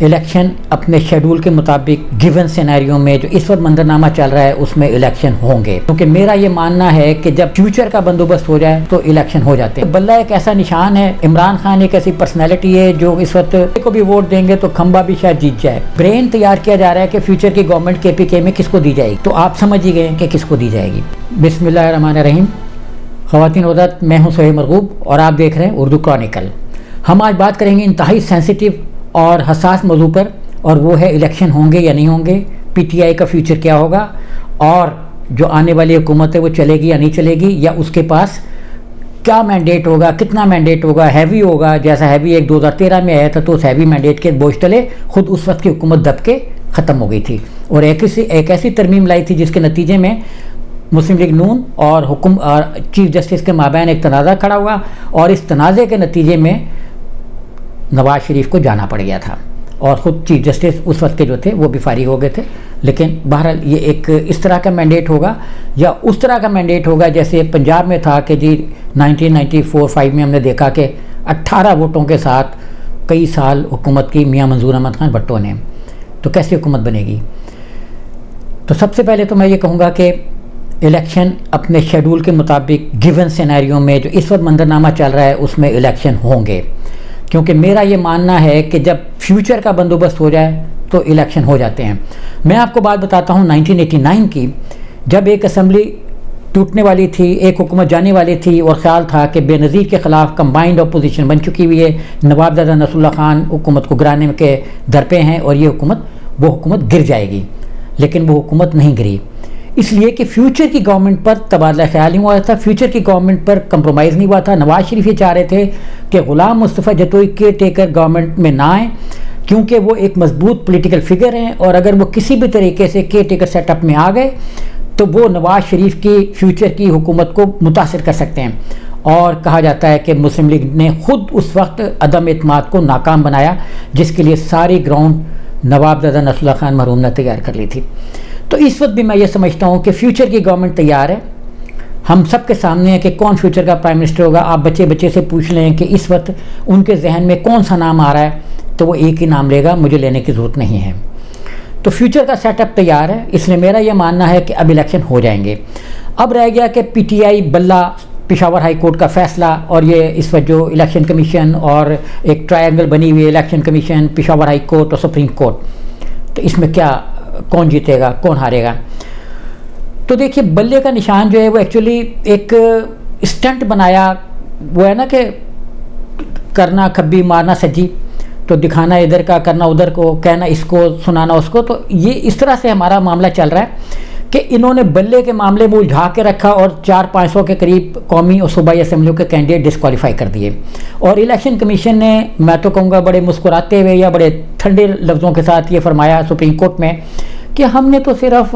Election اپنے schedule کے مطابق گیون سینیریو میں جو اس وقت منظرنامہ چل رہا ہے اس میں الیکشن ہوں گے، کیونکہ میرا یہ ماننا ہے کہ جب فیوچر کا بندوبست ہو جائے تو الیکشن ہو جاتے ہیں۔ بلہ ایک ایسا نشان ہے، عمران خان ایک ایسی پرسنالٹی ہے جو اس وقت کو بھی ووٹ دیں گے تو کھمبا بھی شاید جیت جائے۔ برین تیار کیا جا رہا ہے کہ فیوچر کی گورنمنٹ کے پی کے میں کس کو دی جائے گی، تو آپ سمجھ ہی گئے کہ کس کو دی جائے گی۔ بسم اللہ الرحمن الرحیم۔ خواتین حضرات، میں ہوں سہیل مرغوب اور آپ دیکھ رہے ہیں اردو کرونیکل۔ ہم آج بات کریں گے انتہائی سینسیٹیو اور حساس موضوع پر، اور وہ ہے الیکشن ہوں گے یا نہیں ہوں گے، پی ٹی آئی کا فیوچر کیا ہوگا، اور جو آنے والی حکومت ہے وہ چلے گی یا نہیں چلے گی، یا اس کے پاس کیا مینڈیٹ ہوگا، کتنا مینڈیٹ ہوگا، ہیوی ہوگا جیسا ہیوی ایک 2013 میں آیا تھا تو اس ہیوی مینڈیٹ کے بوجھ تلے خود اس وقت کی حکومت دب کے ختم ہو گئی تھی، اور ایک ایسی ترمیم لائی تھی جس کے نتیجے میں مسلم لیگ نون اور چیف جسٹس کے مابین ایک تنازع کھڑا ہوا، اور اس تنازع کے نتیجے میں نواز شریف کو جانا پڑ گیا تھا، اور خود چیف جسٹس اس وقت کے جو تھے وہ بھی فارغ ہو گئے تھے۔ لیکن بہرحال یہ ایک اس طرح کا مینڈیٹ ہوگا یا اس طرح کا مینڈیٹ ہوگا جیسے پنجاب میں تھا کہ جی 1994-5 میں ہم نے دیکھا کہ 18 ووٹوں کے ساتھ کئی سال حکومت کی میاں منظور احمد خان بھٹو نے، تو کیسی حکومت بنے گی؟ تو سب سے پہلے تو میں یہ کہوں گا کہ الیکشن اپنے شیڈول کے مطابق گیون سینیریو میں جو اس وقت منظرنامہ چل رہا ہے اس میں الیکشن ہوں گے، کیونکہ میرا یہ ماننا ہے کہ جب فیوچر کا بندوبست ہو جائے تو الیکشن ہو جاتے ہیں۔ میں آپ کو بات بتاتا ہوں 1989 کی، جب ایک اسمبلی ٹوٹنے والی تھی، ایک حکومت جانے والی تھی، اور خیال تھا کہ بے نظیر کے خلاف کمبائنڈ اپوزیشن بن چکی ہوئی ہے، نواب زادہ نصر اللہ خان حکومت کو گرانے کے در پہ ہیں اور وہ حکومت گر جائے گی، لیکن وہ حکومت نہیں گری، اس لیے کہ فیوچر کی گورنمنٹ پر تبادلہ خیال نہیں ہوا تھا، فیوچر کی گورنمنٹ پر کمپرومائز نہیں ہوا تھا۔ نواز شریف یہ چاہ رہے تھے کہ Ghulam Mustafa Jatoi care taker government میں نہ آئیں، کیونکہ وہ ایک مضبوط پولیٹیکل فگر ہیں، اور اگر وہ کسی بھی طریقے سے کیئر ٹیکر سیٹ اپ میں آ گئے تو وہ نواز شریف کی فیوچر کی حکومت کو متاثر کر سکتے ہیں۔ اور کہا جاتا ہے کہ مسلم لیگ نے خود اس وقت عدم اعتماد کو ناکام بنایا، جس کے لیے ساری گراؤنڈ نواب زادہ نصر اللہ خان مرحوم نے تیار کر لی تھی۔ تو اس وقت بھی میں یہ سمجھتا ہوں کہ فیوچر کی گورنمنٹ تیار ہے، ہم سب کے سامنے ہے کہ کون فیوچر کا پرائم منسٹر ہوگا۔ آپ بچے سے پوچھ لیں کہ اس وقت ان کے ذہن میں کون سا نام آ رہا ہے، تو وہ ایک ہی نام لے گا، مجھے لینے کی ضرورت نہیں ہے۔ تو فیوچر کا سیٹ اپ تیار ہے، اس لیے میرا یہ ماننا ہے کہ اب الیکشن ہو جائیں گے۔ اب رہ گیا کہ پی ٹی آئی بلہ پشاور ہائی کورٹ کا فیصلہ، اور یہ اس وقت جو الیکشن کمیشن اور ایک ٹرائنگل بنی ہوئی ہے، election commission, Peshawar high court اور سپریم کورٹ، تو اس میں کیا کون جیتے گا، کون ہارے گا؟ تو دیکھیے بلے کا نشان جو ہے وہ ایکچولی ایک اسٹنٹ بنایا، وہ ہے نا کہ کرنا کھبی مارنا سجی، تو دکھانا ادھر کا کرنا ادھر کو، کہنا اس کو سنانا اس کو، تو یہ اس طرح سے ہمارا معاملہ چل رہا ہے کہ انہوں نے بلے کے معاملے میں الجھا کے رکھا، اور 400-500 کے قریب قومی اور صوبائی اسمبلیوں کے کینڈیڈیٹ ڈسکوالیفائی کر دیے، اور الیکشن کمیشن نے، میں تو کہوں گا بڑے مسکراتے ہوئے یا بڑے ٹھنڈے لفظوں کے ساتھ یہ فرمایا سپریم کورٹ میں کہ ہم نے تو صرف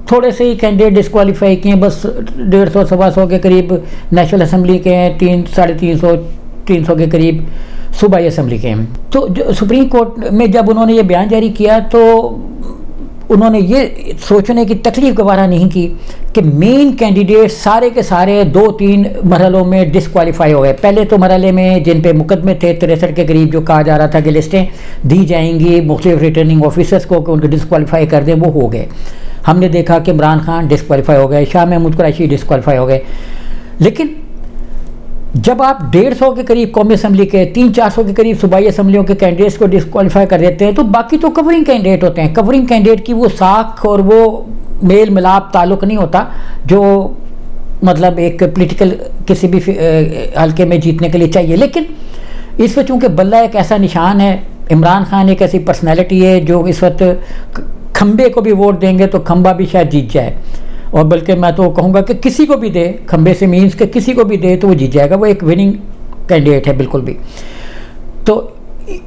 تھوڑے سے ہی کینڈیڈیٹ ڈسکوالیفائی کیے، بس 150-125 کے قریب نیشنل اسمبلی کے ہیں، 300-350 کے قریب صوبائی اسمبلی کے ہیں۔ تو سپریم کورٹ میں جب انہوں نے یہ بیان جاری کیا تو انہوں نے یہ سوچنے کی تکلیف گوارا نہیں کی کہ مین کینڈیڈیٹ سارے کے سارے 2-3 مرحلوں میں ڈسکوالیفائی ہو گئے۔ پہلے تو مرحلے میں جن پہ مقدمے تھے 63 کے قریب، جو کہا جا رہا تھا کہ لسٹیں دی جائیں گی مختلف ریٹرننگ آفیسرس کو کہ ان کو ڈسکوالیفائی کر دیں، وہ ہو گئے۔ ہم نے دیکھا کہ عمران خان ڈسکوالیفائی ہو گئے، شاہ محمود قریشی ڈسکوالیفائی ہو گئے، لیکن جب آپ 150 کے قریب قومی اسمبلی کے، 300-400 کے قریب صوبائی اسمبلیوں کے کینڈیڈیٹس کو ڈسکوالیفائی کر دیتے ہیں، تو باقی تو کورنگ کینڈیڈیٹ ہوتے ہیں۔ کورنگ کینڈیڈیٹ کی وہ ساکھ اور وہ میل ملاپ تعلق نہیں ہوتا جو مطلب ایک پولیٹیکل کسی بھی حلقے میں جیتنے کے لیے چاہیے۔ لیکن اس وقت چونکہ بلہ ایک ایسا نشان ہے، عمران خان ایک ایسی پرسنالٹی ہے جو اس وقت کھمبے کو بھی ووٹ دیں گے تو کھمبا بھی شاید جیت جائے، اور بلکہ میں تو کہوں گا کہ کسی کو بھی دے، کھمبے سے مینس کہ کسی کو بھی دے تو وہ جیت جائے گا، وہ ایک وننگ کینڈیڈیٹ ہے بالکل بھی۔ تو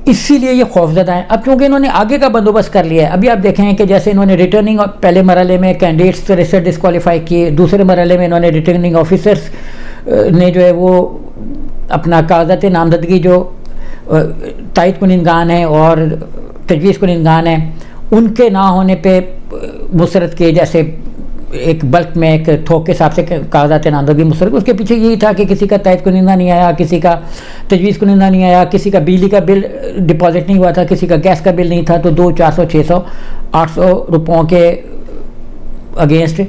اسی لیے یہ خوفزدہ ہیں۔ اب چونکہ انہوں نے آگے کا بندوبست کر لیا ہے، ابھی آپ دیکھیں کہ جیسے انہوں نے ریٹرننگ پہلے مرحلے میں کینڈیڈیٹس 63 ڈسکوالیفائی کیے، دوسرے مرحلے میں انہوں نے ریٹرننگ آفیسرس نے جو ہے وہ اپنا کاغذات نامزدگی جو تائید کنندگان ہیں اور تجویز کنندگان ہیں ان کے نہ ہونے پہ مسرت کیے، جیسے ایک بلک میں ایک تھوک کے حساب سے کاغذات نامزدگی مسترد. اس کے پیچھے یہی تھا کہ کسی کا تائید کنندہ نہیں آیا, کسی کا تجویز کنندہ نہیں آیا, کسی کا بجلی کا بل ڈپازٹ نہیں ہوا تھا, کسی کا گیس کا بل نہیں تھا, تو 200, 400, 600, 800 روپوں کے اگینسٹ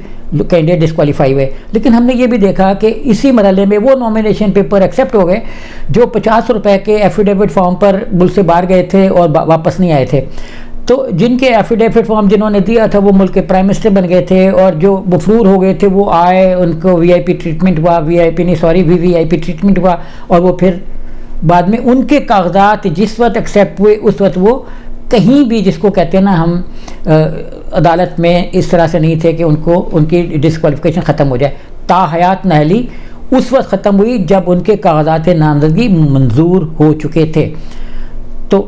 کینڈیڈیٹ ڈسکوالیفائی ہوئے. لیکن ہم نے یہ بھی دیکھا کہ اسی مرحلے میں وہ نامینیشن پیپر ایکسیپٹ ہو گئے جو 50 روپے کے ایفیڈیوٹ فارم پر ملک سے باہر گئے تھے اور واپس نہیں آئے تھے. تو جن کے ایفیڈیوٹ فارم جنہوں نے دیا تھا وہ ملک کے پرائم منسٹر بن گئے تھے, اور جو مفرور ہو گئے تھے وہ آئے, ان کو وی آئی پی ٹریٹمنٹ ہوا, وی آئی پی ٹریٹمنٹ ہوا, اور وہ پھر بعد میں ان کے کاغذات جس وقت ایکسیپٹ ہوئے اس وقت وہ کہیں بھی, جس کو کہتے ہیں نا ہم, عدالت میں اس طرح سے نہیں تھے کہ ان کی ڈسکوالیفیکیشن ختم ہو جائے. تا حیات نااہلی اس وقت ختم ہوئی جب ان کے کاغذات نامزدگی منظور ہو چکے تھے. تو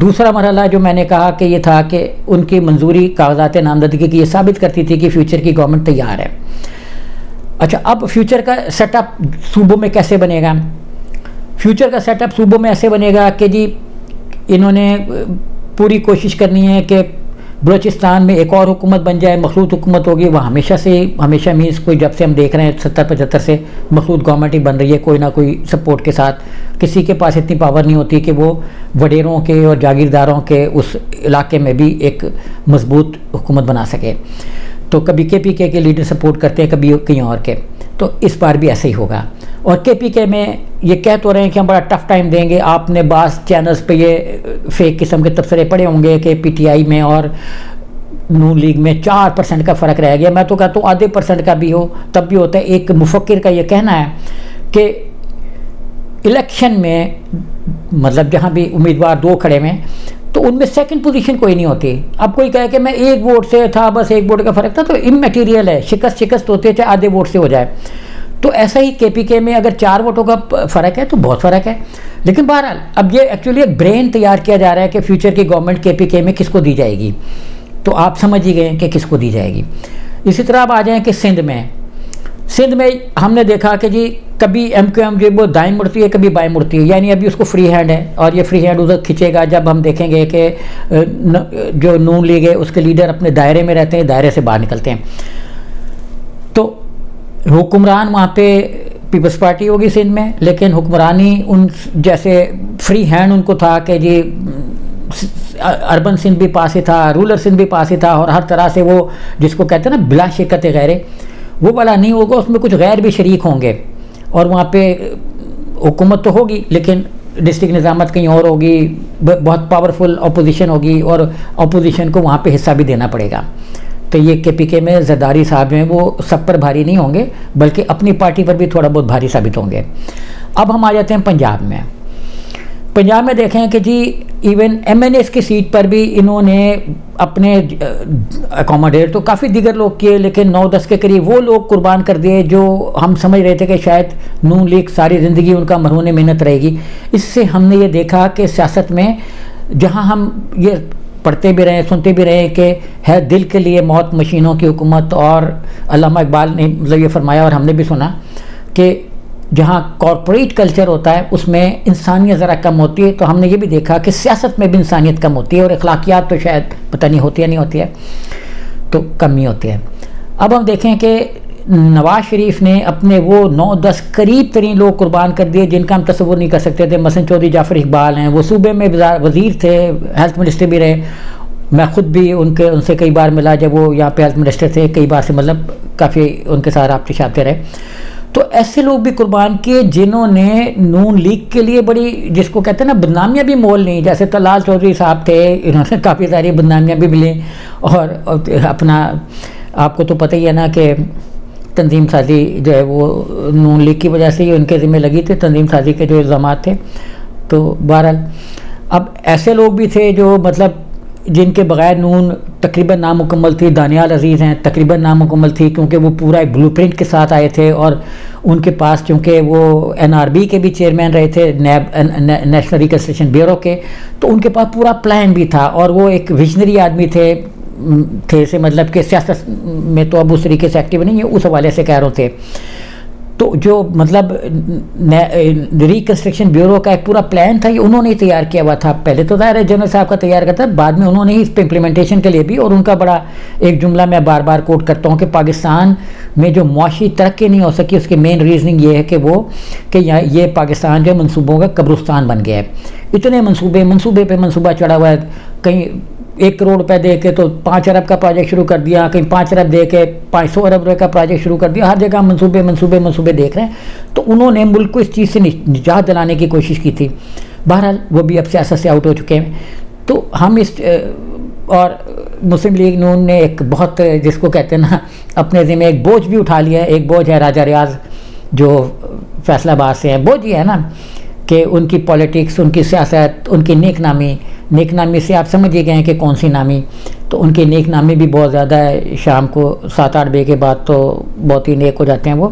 دوسرا مرحلہ جو میں نے کہا کہ یہ تھا کہ ان کی منظوری کاغذات نامزدگی کی یہ ثابت کرتی تھی کہ فیوچر کی گورنمنٹ تیار ہے. اچھا, اب فیوچر کا سیٹ اپ صوبوں میں کیسے بنے گا؟ فیوچر کا سیٹ اپ صوبوں میں ایسے بنے گا کہ جی انہوں نے پوری کوشش کرنی ہے کہ بلوچستان میں ایک اور حکومت بن جائے, مخلوط حکومت ہوگی. وہ ہمیشہ مینس کوئی جب سے ہم دیکھ رہے ہیں 70-75 سے مخلوط گورنمنٹ ہی بن رہی ہے, کوئی نہ کوئی سپورٹ کے ساتھ. کسی کے پاس اتنی پاور نہیں ہوتی کہ وہ وڈیروں کے اور جاگیرداروں کے اس علاقے میں بھی ایک مضبوط حکومت بنا سکے. تو کبھی KPK کے لیڈر سپورٹ کرتے ہیں, کبھی کہیں اور کے. تو اس بار بھی ایسے ہی ہوگا. اور KPK میں یہ کہہ تو رہے ہیں کہ ہم بڑا ٹف ٹائم دیں گے. آپ نے بعض چینلز پہ یہ فیک قسم کے تبصرے پڑھے ہوں گے کہ PTI میں اور نون لیگ میں 4% کا فرق رہ گیا. میں تو کہتا ہوں آدھے % کا بھی ہو تب بھی ہوتا ہے. ایک مفکر کا یہ کہنا ہے کہ الیکشن میں مطلب جہاں بھی امیدوار 2 کھڑے ہوئے تو ان میں سیکنڈ پوزیشن کوئی نہیں ہوتی. اب کوئی کہے کہ میں 1 ووٹ سے تھا, بس 1 ووٹ کا فرق تھا, تو امیٹیریل ہے. شکست ہوتی ہے چاہے آدھے ووٹ سے ہو جائے. تو ایسا ہی KPK میں اگر 4 ووٹوں کا فرق ہے تو بہت فرق ہے. لیکن بہرحال اب یہ ایکچولی ایک برین تیار کیا جا رہا ہے کہ فیوچر کی گورنمنٹ KPK میں کس کو دی جائے گی. تو آپ سمجھ ہی گئے کہ کس کو دی جائے گی. اسی طرح آپ آ جائیں کہ سندھ میں ہم نے دیکھا کہ جی کبھی MQM جو وہ دائیں مڑتی ہے, کبھی بائیں مڑتی ہے. یعنی ابھی اس کو فری ہینڈ ہے, اور یہ فری ہینڈ ادھر کھنچے گا جب ہم دیکھیں گے کہ جو نون لیگ ہے اس کے لیڈر اپنے دائرے میں رہتے ہیں, دائرے سے باہر نکلتے ہیں. تو حکمران وہاں پہ پیپلز پارٹی ہوگی سندھ میں, لیکن حکمرانی ان جیسے فری ہینڈ ان کو تھا کہ جی اربن سندھ بھی پاس ہی تھا, رولر سندھ بھی پاس ہی تھا, اور ہر طرح سے وہ جس کو کہتے ہیں نا بلا شرکت غیرے, وہ والا نہیں ہوگا. اس میں کچھ غیر بھی شریک ہوں گے, اور وہاں پہ حکومت تو ہوگی لیکن ڈسٹرکٹ نظامت کہیں اور ہوگی, بہت پاورفل اپوزیشن ہوگی, اور اپوزیشن کو وہاں پہ حصہ بھی دینا پڑے گا. تو یہ KPK میں زرداری صاحب ہیں, وہ سب پر بھاری نہیں ہوں گے بلکہ اپنی پارٹی پر بھی تھوڑا بہت بھاری ثابت ہوں گے. اب ہم آ جاتے ہیں پنجاب میں دیکھیں کہ جی ایون MNAs کی سیٹ پر بھی انہوں نے اپنے اکوموڈیٹ تو کافی دیگر لوگ کیے, لیکن 9-10 کے قریب وہ لوگ قربان کر دیے جو ہم سمجھ رہے تھے کہ شاید نون لیگ ساری زندگی ان کا مرہون محنت رہے گی. اس سے ہم نے یہ دیکھا کہ سیاست میں جہاں ہم یہ پڑھتے بھی رہے, سنتے بھی رہے کہ ہے دل کے لیے موت مشینوں کی حکومت, اور علامہ اقبال نے مطلب یہ فرمایا, اور ہم نے بھی سنا کہ جہاں کارپوریٹ کلچر ہوتا ہے اس میں انسانیت ذرا کم ہوتی ہے. تو ہم نے یہ بھی دیکھا کہ سیاست میں بھی انسانیت کم ہوتی ہے, اور اخلاقیات تو شاید پتہ نہیں ہوتی ہے نہیں ہوتی ہے, تو کمی ہوتی ہے. اب ہم دیکھیں کہ نواز شریف نے اپنے وہ 9-10 قریب ترین لوگ قربان کر دیے جن کا ہم تصور نہیں کر سکتے تھے. مثلا چودھری جعفر اقبال ہیں, وہ صوبے میں وزیر تھے, ہیلتھ منسٹر بھی رہے. میں خود بھی ان سے کئی بار ملا جب وہ یہاں پہ ہیلتھ منسٹر تھے, کئی بار سے مطلب کافی ان کے ساتھ رابطے شابطے رہے. تو ایسے لوگ بھی قربان کیے جنہوں نے نون لیگ کے لیے بڑی, جس کو کہتے ہیں نا بدنامیاں بھی مول نہیں. جیسے طلال چودھری صاحب تھے, انہوں نے کافی ساری بدنامیاں بھی ملیں, اور اپنا آپ کو تو پتہ ہی ہے نا کہ تنظیم سازی جو ہے وہ نون لیگ کی وجہ سے ہی ان کے ذمہ لگی تھی, تنظیم سازی کے جو الزامات تھے. تو بہرحال اب ایسے لوگ بھی تھے جو مطلب جن کے بغیر نون تقریباً نامکمل تھی. دانیال عزیز ہیں, تقریباً نامکمل تھی کیونکہ وہ پورا ایک بلو پرنٹ کے ساتھ آئے تھے, اور ان کے پاس چونکہ وہ NRB کے بھی چیئرمین رہے تھے, نیشنل ریکنسٹرکشن بیورو کے, تو ان کے پاس پورا پلان بھی تھا, اور وہ ایک ویژنری آدمی تھے سے مطلب کہ سیاست میں تو اب اس طریقے سے ایکٹیو نہیں ہے, اس حوالے سے کہہ رہے تھے. تو جو مطلب ریکنسٹرکشن بیورو کا ایک پورا پلان تھا، یہ انہوں نے تیار کیا ہوا تھا. پہلے تو ظاہر ہے جنرل صاحب کا تیار کرتا، بعد میں انہوں نے ہی اس پہ امپلیمنٹیشن کے لیے بھی. اور ان کا بڑا ایک جملہ میں بار بار کوٹ کرتا ہوں کہ پاکستان میں جو معاشی ترقی نہیں ہو سکی اس کی مین ریزننگ یہ ہے کہ یہ پاکستان جو منصوبوں کا قبرستان بن گیا ہے. اتنے منصوبے پہ منصوبہ چڑھا ہوا ہے. کہیں 1 کروڑ روپے دے کے تو 5 ارب کا پروجیکٹ شروع کر دیا، کہیں 5 ارب دے کے 500 ارب روپے کا پروجیکٹ شروع کر دیا. ہر جگہ منصوبے دیکھ رہے ہیں. تو انہوں نے ملک کو اس چیز سے نجات دلانے کی کوشش کی تھی. بہرحال وہ بھی اب سیاست سے آؤٹ ہو چکے ہیں. تو ہم اور مسلم لیگ نون نے ایک بہت، جس کو کہتے ہیں نا، اپنے ذمہ ایک بوجھ بھی اٹھا لیا ہے. ایک بوجھ ہے راجہ ریاض جو فیصل آباد سے ہیں. بوجھ یہ ہے نا کہ ان کی پولیٹکس، ان کی سیاست، ان کی نیک نامی سے آپ سمجھ ہی گئے ہیں کہ کون سی نامی. تو ان کی نیک نامی بھی بہت زیادہ ہے. شام کو 7-8 بجے کے بعد تو بہت ہی نیک ہو جاتے ہیں وہ.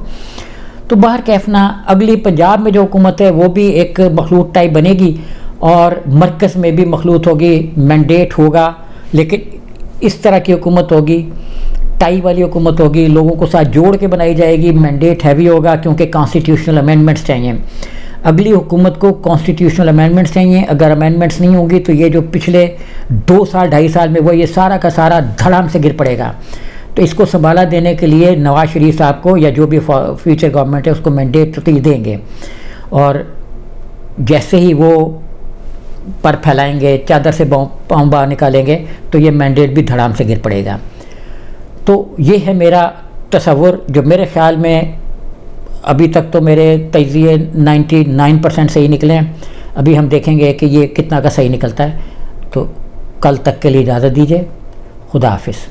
تو باہر کیفنا اگلی پنجاب میں جو حکومت ہے وہ بھی ایک مخلوط ٹائپ بنے گی، اور مرکز میں بھی مخلوط ہوگی. مینڈیٹ ہوگا، لیکن اس طرح کی حکومت ہوگی، ٹائی والی حکومت ہوگی، لوگوں کو ساتھ جوڑ کے بنائی جائے گی. مینڈیٹ ہیوی ہوگا کیونکہ کانسٹیٹیوشنل امینڈمنٹس چاہیے. اگلی حکومت کو کانسٹیٹیوشنل امینڈمنٹس چاہیے. اگر امینڈمنٹس نہیں ہوں گی تو یہ جو پچھلے 2-2.5 سال میں وہ یہ سارا کا سارا دھڑام سے گر پڑے گا. تو اس کو سنبھالا دینے کے لیے نواز شریف صاحب کو یا جو بھی فیوچر گورنمنٹ ہے اس کو مینڈیٹ تو دیں گے. اور جیسے ہی وہ پر پھیلائیں گے، چادر سے پاؤں باہر نکالیں گے، تو یہ مینڈیٹ بھی دھڑام سے گر پڑے گا. تو یہ ہے میرا تصور، جو میرے خیال میں ابھی تک تو میرے تجزیے 99% صحیح نکلے ہیں. ابھی ہم دیکھیں گے کہ یہ کتنا کا صحیح نکلتا ہے. تو کل تک کے لیے اجازت دیجیے. خدا حافظ.